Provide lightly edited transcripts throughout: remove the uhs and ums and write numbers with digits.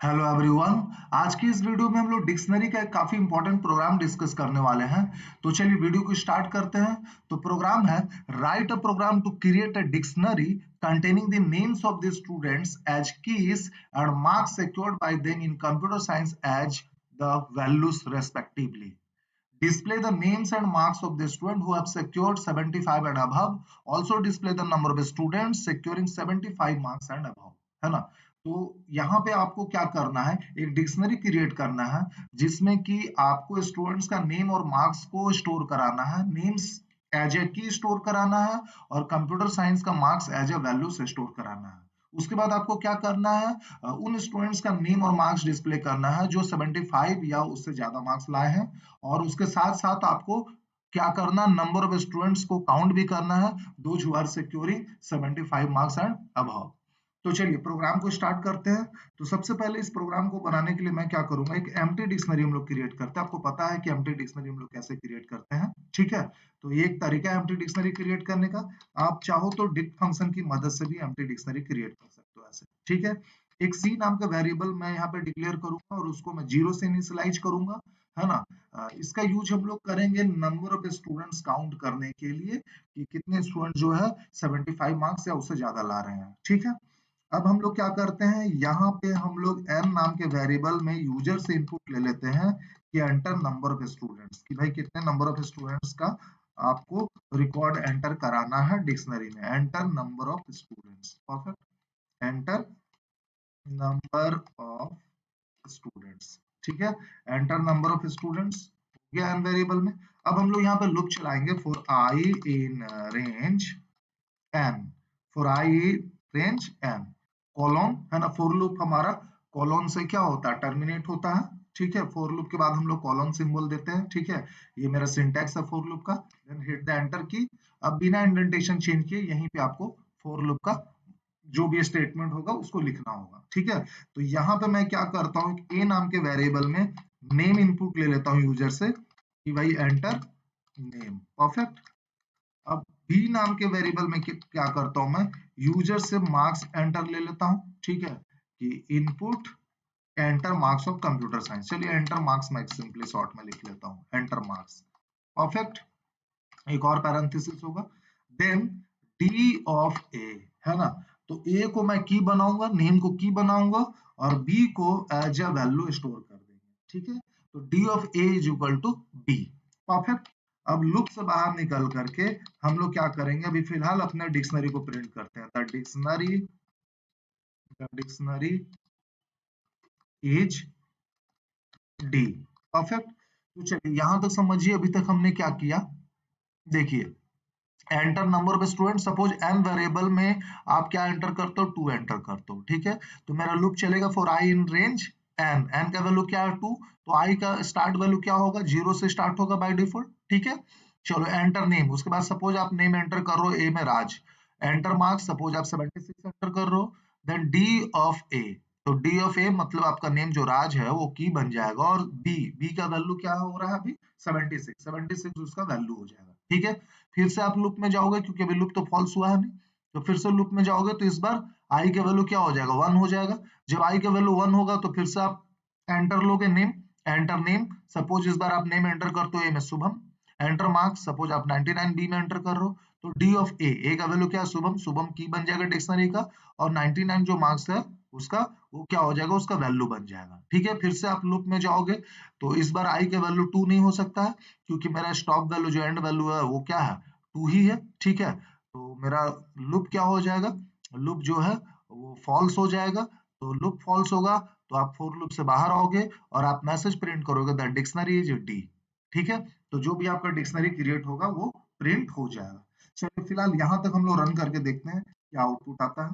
Hello everyone. आज की इस वीडियो में हम लोग डिक्शनरी का एक काफी इंपॉर्टेंट प्रोग्राम डिस्कस करने वाले हैं। तो चलिए वीडियो को स्टार्ट करते हैं। तो प्रोग्राम है write a program to create a dictionary containing the names of the students as keys and marks secured by them in computer science as the values respectively. Display the names and marks of the student who have secured 75 and above. Also display the number of students securing 75 marks and above. है ना। तो यहाँ पे आपको क्या करना है, एक डिक्शनरी क्रिएट करना है जिसमें कि आपको स्टूडेंट्स का नेम और मार्क्स को स्टोर कराना है। नेम्स एज ए की स्टोर कराना है और कंप्यूटर साइंस का मार्क्स एज ए वैल्यू से स्टोर कराना है। उसके बाद आपको क्या करना है, उन स्टूडेंट्स का नेम और मार्क्स डिस्प्ले करना है जो 75 या उससे ज्यादा मार्क्स लाए हैं। और उसके साथ साथ आपको क्या करना, नंबर ऑफ स्टूडेंट्स को काउंट भी करना है, those who are securing 75 marks and above. तो चलिए प्रोग्राम को स्टार्ट करते हैं। तो सबसे पहले इस प्रोग्राम को बनाने के लिए मैं क्या करूंगा, एक एम्प्टी डिक्शनरी हम लोग क्रिएट करते हैं। आपको पता है कि एम्प्टी डिक्शनरी हम लोग कैसे क्रिएट करते हैं, ठीक है। तो ये एक तरीका है एम्प्टी डिक्शनरी क्रिएट करने का। आप चाहो तो डिक्ट फंक्शन की मदद से भी एम्प्टी डिक्शनरी क्रिएट कर सकते हो ऐसे, ठीक है। एक सी नाम का वेरिएबल मैं यहाँ पे डिक्लेयर करूंगा और उसको मैं 0 से इनिशियलाइज करूंगा, है ना। इसका यूज हम लोग करेंगे नंबर ऑफ स्टूडेंट्स काउंट करने के लिए कि कितने स्टूडेंट जो है 75 मार्क्स या उससे ज्यादा ला रहे हैं, ठीक है। अब हम लोग क्या करते हैं, यहाँ पे हम लोग m नाम के वेरिएबल में यूजर से इनपुट ले लेते हैं कि एंटर नंबर ऑफ स्टूडेंट्स, कि भाई कितने नंबर ऑफ स्टूडेंट्स का आपको रिकॉर्ड एंटर कराना है डिक्शनरी में। Enter number of students, perfect. Enter number of students, ठीक है। एंटर नंबर ऑफ स्टूडेंट्स हो गया एन वेरिएबल में। अब हम लोग यहाँ पे लूप चलाएंगे for i in range n, for i range n colon, है ना। फॉर लूप हमारा कॉलन से क्या होता है, टर्मिनेट होता है, ठीक है। फॉर लूप के बाद हम लोग कॉलन सिंबल देते हैं, ठीक है। ये मेरा सिंटैक्स है फॉर लूप का। देन हिट द एंटर की। अब बिना इंडेंटेशन चेंज किए यहीं पे आपको फॉर लूप का जो भी स्टेटमेंट होगा उसको लिखना होगा, ठीक है। तो यहाँ पे मैं क्या करता हूँ, ए नाम के वेरिएबल में नेम इनपुट ले लेता हूँ यूजर से कि भाई एंटर नेम, परफेक्ट। अब बी नाम के वेरिएबल में क्या करता हूं मैं, यूजर से मार्क्स एंटर ले लेता हूं, ठीक है, कि input enter marks of computer science. चलिए एंटर मार्क्स मैं सिंपली शॉर्ट में लिख लेता हूं, एंटर मार्क्स, परफेक्ट। एक और पैरेंथेसिस होगा, देन डी ऑफ ए, है ना। तो ए को मैं की बनाऊंगा, नेम को की बनाऊंगा और बी को एज अ वैल्यू स्टोर कर देंगे, ठीक है। तो d of a is equal to b, perfect. अब लूप से बाहर निकल करके हम लोग क्या करेंगे, अभी फिलहाल अपने डिक्शनरी को प्रिंट करते हैं। The dictionary is D, perfect. तो चलिए यहां तक समझिए, अभी तक हमने क्या किया, देखिए enter number of student, suppose n variable में आप क्या एंटर करते हो, 2 एंटर करते हो, ठीक है। तो मेरा लूप चलेगा for i in range n, n का वैल्यू क्या है 2, तो आई का स्टार्ट वैल्यू क्या होगा, 0 से स्टार्ट होगा बाय डिफॉल्ट, ठीक है। चलो एंटर नेम, उसके बाद सपोज आप नेम एंटर कर रहे हो ए में राज। एंटर मार्क्स, सपोज आप 76 एंटर कर रहे हो। देन डी ऑफ ए, तो डी ऑफ ए मतलब आपका नेम जो राज है वो की बन जाएगा और बी, बी का वैल्यू क्या हो रहा है अभी 76 उसका वैल्यू हो जाएगा, ठीक है। फिर से आप लूप में जाओगे क्योंकि अभी लूप तो फॉल्स हुआ है नहीं, तो फिर से लूप में जाओगे तो इस बार आई के वैल्यू क्या हो जाएगा, 1 हो जाएगा। जब आई के वैल्यू 1 होगा तो फिर से आप एंटर लोगे नेम, एंटर नेम, सपोज इस बार आप नेम एंटर करते हो ए में शुभम। एंटर मार्क्स, सपोज आप 99 बी में एंटर कर रहे हो, तो डी ऑफ ए, ए का वैल्यू क्या है शुभम, शुभम की बन जाएगा डिक्शनरी का और 99 जो मार्क्स है उसका वो क्या हो जाएगा, उसका वैल्यू बन जाएगा, ठीक है। फिर से आप लूप में जाओगे तो इस बार आई के वैल्यू 2 नहीं हो सकता है क्योंकि मेरा स्टॉप वैल्यू जो एंड वैल्यू है वो क्या है 2 ही है, ठीक है। तो मेरा लूप क्या हो जाएगा, लूप जो है वो फॉल्स हो जाएगा। तो लूप फॉल्स होगा तो आप फोर लूप से बाहर आओगे और आप मैसेज प्रिंट करोगे द डिक्शनरी इज डी, ठीक है। तो जो भी आपका डिक्शनरी क्रिएट होगा वो प्रिंट हो जाएगा। चलिए फिलहाल यहाँ तक हम लोग रन करके देखते हैं क्या आउटपुट आता है,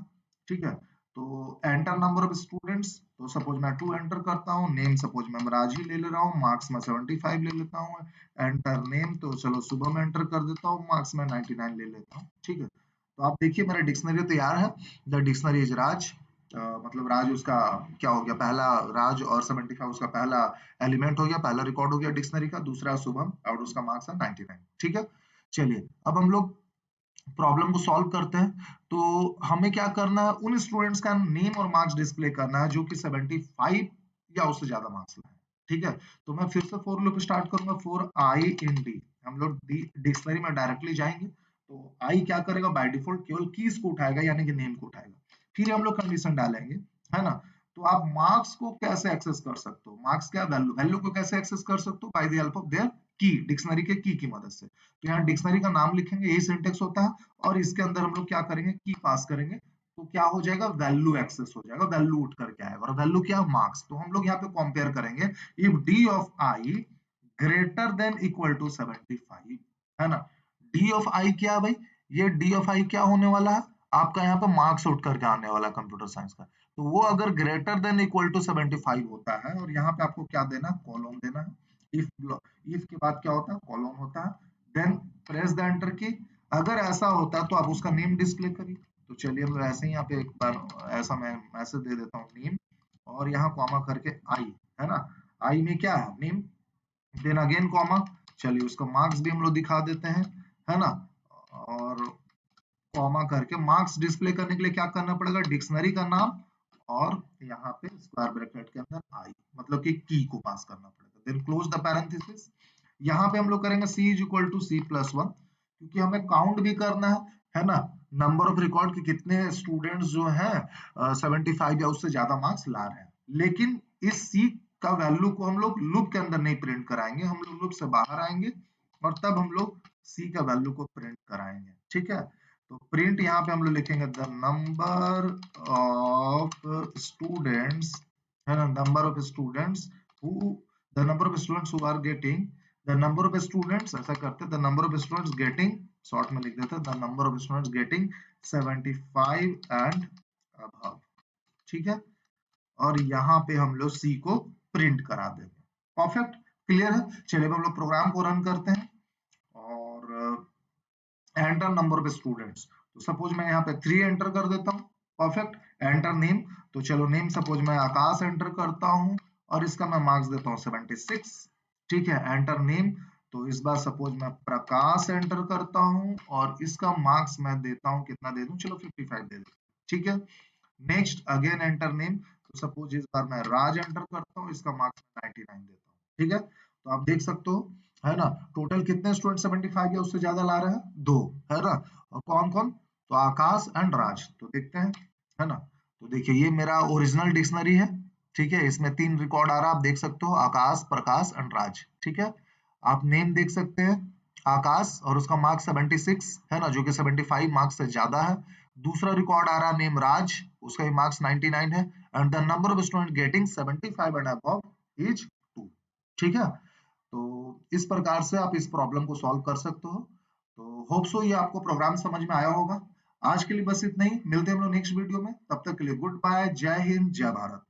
ठीक है। तो एंटर नंबर ऑफ स्टूडेंट्स, तो सपोज मैं 2 एंटर करता हूँ, नेम सपोज मैं राज ही ले ले रहा हूँ, मार्क्स मैं 75 ले लेता हूँ। एंटर नेम, तो चलो सुबह में एंटर कर देता हूँ, मार्क्स में 99 ले लेता हूँ, ठीक है। तो आप देखिए मेरा डिक्शनरी तैयार है। द डिक्शनरी इज राज, मतलब राज उसका क्या हो गया, पहला राज और 75 उसका पहला एलिमेंट हो गया, पहला रिकॉर्ड हो गया डिक्शनरी का। दूसरा शुभम और उसका मार्क्स है 99, ठीक है। चलिए अब हम लोग प्रॉब्लम को सॉल्व करते हैं। तो हमें क्या करना है, उन स्टूडेंट्स का नेम और मार्क्स डिस्प्ले करना है जो कि 75 या उससे ज्यादा मार्क्स लाए। ठीक है, तो मैं फिर से फॉर लूप स्टार्ट करूंगा। फॉर आई इन डी, हम लोग डिक्शनरी में डायरेक्टली जाएंगे। तो आई क्या करेगा, बाय डिफॉल्ट केवल कीज को उठाएगा, यानी कि नेम को उठाएगा। फिर हम लोग कंडीशन डालेंगे, है ना। तो आप मार्क्स को कैसे एक्सेस कर सकते हो, मार्क्स क्या, वैल्यू, वैल्यू को कैसे एक्सेस कर सकते हो, by the help of their की, डिक्शनरी के की मदद से। तो यहाँ डिक्शनरी का नाम लिखेंगे, यही सिंटेक्स होता है, और इसके अंदर हम लोग क्या करेंगे, की पास करेंगे। तो क्या हो जाएगा, वैल्यू एक्सेस हो जाएगा, वैल्यू उठ करके आएगा, और वैल्यू क्या, मार्क्स। तो हम लोग यहाँ पे कंपेयर करेंगे, if d of i greater than equal to 75, है ना। डी ऑफ आई क्या है भाई, ये डी ऑफ आई क्या होने वाला है, आपका यहाँ पे मार्क्स उठ करके आने वाला कंप्यूटर साइंस का। तो वो अगर ग्रेटर देन इक्वल टू 75 होता है, और यहाँ पे आपको क्या देना, कॉलम देना है। इफ के बाद क्या होता है, कॉलम होता है। देन प्रेस द एंटर की। अगर ऐसा होता है तो आप उसका नेम डिस्प्ले करिए। तो चलिए हम ऐसे ही यहाँ पे एक बार ऐसा मैं मैसेज दे देता हूँ, नेम, और यहाँ कॉमा करके आई, है ना। आई में क्या है, नेम, देन अगेन कॉमा। चलिए उसका मार्क्स भी हम लोग दिखा देते हैं, है ना। और कॉमा करके मार्क्स डिस्प्ले करने के लिए क्या करना पड़ेगा, डिक्शनरी का नाम, और यहाँ पे स्क्वायर ब्रैकेट के अंदर आई, मतलब कि की को पास करना पड़ेगा। Then close the parenthesis. यहाँ पे हम लोग करेंगे c is equal to c+1, क्योंकि हमें काउंट भी करना है ना, नंबर ऑफ रिकॉर्ड के कितने स्टूडेंट्स जो हैं 75 या उससे ज्यादा मार्क्स ला रहे हैं। लेकिन इस c का वैल्यू को हम लोग लूप के अंदर नहीं प्रिंट कराएंगे, हम लोग लूप से बाहर आएंगे, और तब हम लोग c का वैल्यू को प्रिंट कराएंगे। ठीक है, तो प्रिंट यहाँ पे हम लोग लिखेंगे द नंबर ऑफ स्टूडेंट्स, है ना, number of students who, the number of students who are getting, the number of students, ऐसा करते the number of students getting, short में लिख देते the number of students getting 75 and above. ठीक है, और यहाँ पे हम लोग सी को प्रिंट करा देंगे। परफेक्ट, क्लियर है। चलिए हम लोग प्रोग्राम को रन करते हैं, और एंटर नंबर ऑफ स्टूडेंट्स। तो सपोज मैं यहाँ पे 3 एंटर कर देता हूँ। Perfect, enter name. तो चलो नेम सपोज मैं आकाश एंटर करता हूँ, और इसका मैं मार्क्स देता हूँ 76। ठीक है, एंटर नेम। तो इस बार सपोज मैं प्रकाश एंटर करता हूँ, और इसका मार्क्स मैं देता हूँ, कितना दे दूं, चलो 55 दे दूं। ठीक है, नेक्स्ट अगेन एंटर नेम। तो सपोज इस बार मैं राज एंटर करता हूँ, इसका मार्क्स 99 देता हूँ। ठीक है, तो आप देख सकते हो, है ना, टोटल कितने स्टूडेंट 75 या उससे ज्यादा ला रहे हैं, 2, है ना। और कौन कौन, तो आकाश एंड राज। तो देखते हैं, है ना। तो देखिए ये मेरा ओरिजिनल डिक्शनरी है। ठीक है, इसमें 3 रिकॉर्ड आ रहा है, आप देख सकते हो, आकाश, प्रकाश एंड राज। ठीक है, आप नेम देख सकते हैं, आकाश, और उसका मार्क्स 76 है ना, जो कि 75 मार्क्स से ज्यादा है। दूसरा रिकॉर्ड आ रहा है नेम राज, उसका भी मार्क्स 99 है, and the number of student getting 75 and above is 2। ठीक है, तो इस प्रकार से आप इस प्रॉब्लम को सॉल्व कर सकते हो। तो होप सो ये आपको प्रोग्राम समझ में आया होगा। आज के लिए बस इतना ही, मिलते हैं हम लोग नेक्स्ट वीडियो में, तब तक के लिए गुड बाय, जय हिंद, जय भारत।